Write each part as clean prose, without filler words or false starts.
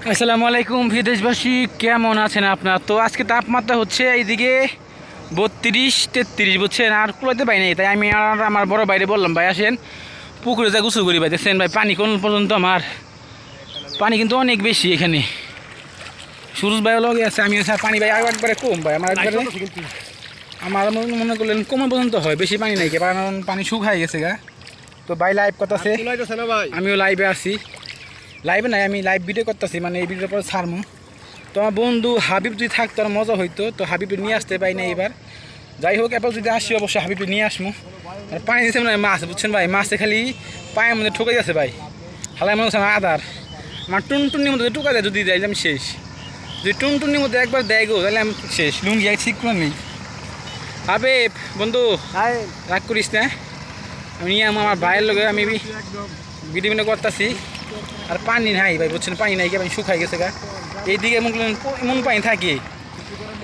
আসসালামু আলাইকুম বিদেশবাসী, কেমন আছেন আপনার? তো আজকে তাপমাত্রা হচ্ছে এইদিকে 32-33, বুঝছেন? আর কুলাতে পাই নাই, তাই আমি আর আমার বড় বাইরে বললাম, ভাই আসেন পুকুরে যা গোসল করি। ভাই দেখছেন ভাই পানি কোন পর্যন্ত, আমার পানি কিন্তু অনেক বেশি এখানে। সুরজ ভাইও লগে আছে, আমি পানি ভাই আর একবারে কম ভাই, আমার একবারে আমার মনে করলেন কোমর পর্যন্ত হয়, বেশি পানি নাই, কারণ পানি শুকাই গেছে গা। তো ভাই লাইভ করতেছে, আমিও লাইভে আছি। লাইভে নাই, আমি লাইভ ভিডিও করতেছি, মানে এই ভিডিওর পরে ছাড়মু। তো আমার বন্ধু হাবিব যদি থাকতো আর মজা হইতো, তো হাবিব নিয়ে আসতে পাই না এবার। যাই হোক, এবার যদি আসি অবশ্যই হাবিব নিয়ে আসবো। আর পানি দিচ্ছে মানে মাছ, বুঝছেন ভাই, মাছে খালি পায়ের মধ্যে ঠুকে যাচ্ছে ভাই, হালাই মনে হচ্ছে আমার আদার। আমার টুনটুনির মধ্যে ঠুকা দেয়, যদি দেয় আমি শেষ। যদি টুনটুনির মধ্যে একবার দেয় গো, তাহলে আমি শেষ, লুঙ্গি ঠিক করে নেই। হাবিব বন্ধু রাগ করিস না, আমি নিয়ে আমার ভাইয়ের লোক আমি ভিডিও করতেছি। আর পানি নাই ভাই, বুঝছেন, পানি নাই, পানি শুকাই গেছে গা। এইদিকে এমন পানি থাকে।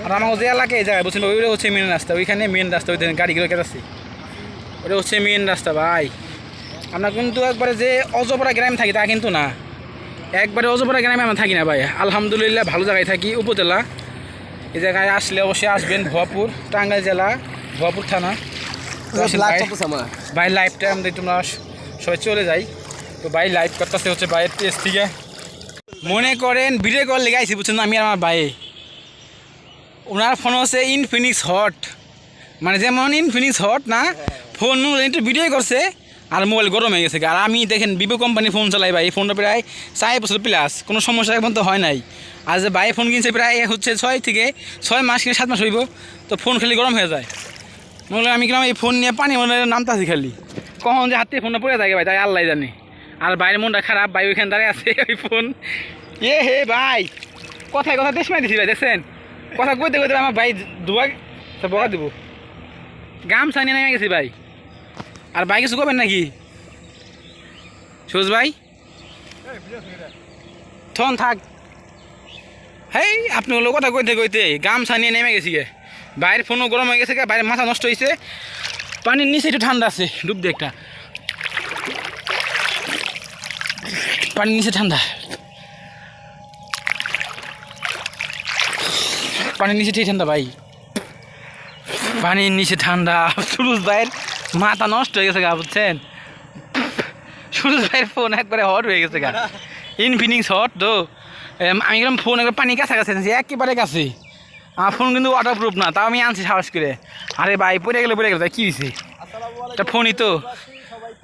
আর আমার যে এলাকায় যায়, বুঝছেন, ওইটা হচ্ছে মেন রাস্তা, ওইখানে মেন রাস্তা, ওই গাড়িগুলো কেটেছে, ওটা হচ্ছে মেন রাস্তা ভাই। আমরা কিন্তু একবারে যে অজপাড়া গ্রামে থাকি তা কিন্তু না, একবারে অজপাড়া গ্রামে আমরা থাকি না ভাই, আলহামদুলিল্লাহ ভালো জায়গায় থাকি, উপজেলা। এই জায়গায় আসলে অবশ্যই আসবেন, ভুয়াপুর, টাঙ্গাইল জেলা, ভুয়াপুর থানা। ভাই লাইভটা আমাদের তোমরা সবাই চলে যাই। তো ভাই লাইভ করতেছে হচ্ছে ভাইয়ের পেজ থেকে, মনে করেন ভিডিও কল লেগে আইসি, বুঝছেন, আমি আর আমার ভাই। ওনার ফোন হচ্ছে ইনফিনিক্স হট, মানে যেমন ইনফিনিক্স হট না, ফোন একটু ভিডিও করছে আর মোবাইল গরম হয়ে গেছে। আর আমি দেখেন ভিভো কোম্পানি ফোন চালাই ভাই, এই ফোনটা প্রায় 4 বছর প্লাস, কোনো সমস্যা এখন তো হয় নাই। আর যে ভাই ফোন কিনছে প্রায় হচ্ছে 6 মাস কিনে 7 মাস হইব, তো ফোন খালি গরম হয়ে যায়। নইলে আমি কিনা এই ফোন নিয়ে পানি মনে নামতাছি খালি, কখন যে হাতে ফোনটা পড়ে থাকে ভাই, তাই আল্লাহ জানে। আর বাইরের মনটা খারাপ ভাই, ওইখানে দাঁড়িয়ে আছে ওই ফোন। হে ভাই, কথায় কথা দেশ মাই দিছি ভাই, দেখছেন, কথা কইতে কইতে আমার ভাই দুয়া বকা দিব, গামছা নিয়ে নেমে গেছি ভাই। আর ভাই কিছু করবেন নাকি সুজ ভাই? থন থাক, হেই আপনি হলো কথা কইতে কইতে গামছা নিয়ে নেমে গেছি গে। বাইরের ফোনও গরম হয়ে গেছে, বাইরের মাথা নষ্ট হয়েছে। পানির নিচে একটু ঠান্ডা আছে, ডুব দিয়ে একটা, পানির নিচে ঠান্ডা, পানির নিচে ঠিক ঠান্ডা ভাই, পানির নিচে ঠান্ডা। সুরজ ভাইয়ের মাথা নষ্ট হয়ে গেছে গা, বুঝছেন, সুরজ ভাইয়ের ফোন একবারে হট হয়ে গেছে গা, ইনফিনিক্স হট। তো আমি গেলাম ফোন একবার পানি কাছাকাছি আনছি, একেবারে কাছে। আমার ফোন কিন্তু ওয়াটারপ্রুফ না, তাও আমি আনছি সাহস করে। আরে ভাই পড়ে গেলে তাই কী হয়েছে, এটা ফোনই তো।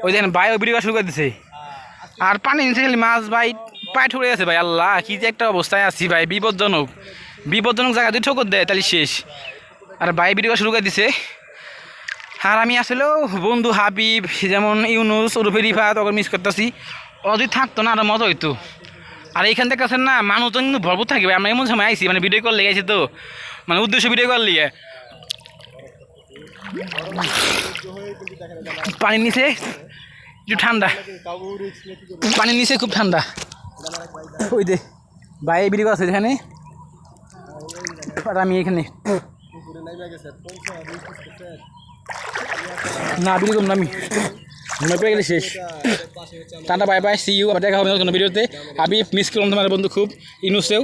ওই দেখেন ভাই ওই ভিডিও শুরু করে দিছে, আর পানি নিচে খালি মাছ ভাই, পায়ে ঠুকে গেছে ভাই। আল্লাহ কি যে একটা অবস্থায় আছি ভাই, বিপজ্জনক জায়গা দিয়ে ঠোকর দেয় তাহলে শেষ। আর ভাই ভিডিও শুরু করে দিছে। আর আমি আসলেও বন্ধু হাবিব, যেমন ইউনুস ওরফে রিফা, তখন মিস করতেছি। ও যদি থাকতো না আরও মজা হইতো। আর এইখান থেকে আছেন না, মানুষজন কিন্তু ভরপুর থাকবে। আমরা এমন সময় আইসি, মানে ভিডিও কল লেগেছি তো, মানে উদ্দেশ্য ভিডিও কল লিগে। পানির নিচে একটু ঠান্ডা, পানির নিচে খুব ঠান্ডা। ওই দে ভাই ভিডিও আছে এখানে, আর আমি এখানে না ভিডিও করুন, আমি পেয়ে গেলে শেষ। Tata, bye bye, see you, আবার দেখা হবে নতুন ভিডিওতে। হাবিব মিস করলাম তোমার বন্ধু খুব, ইনুসেও।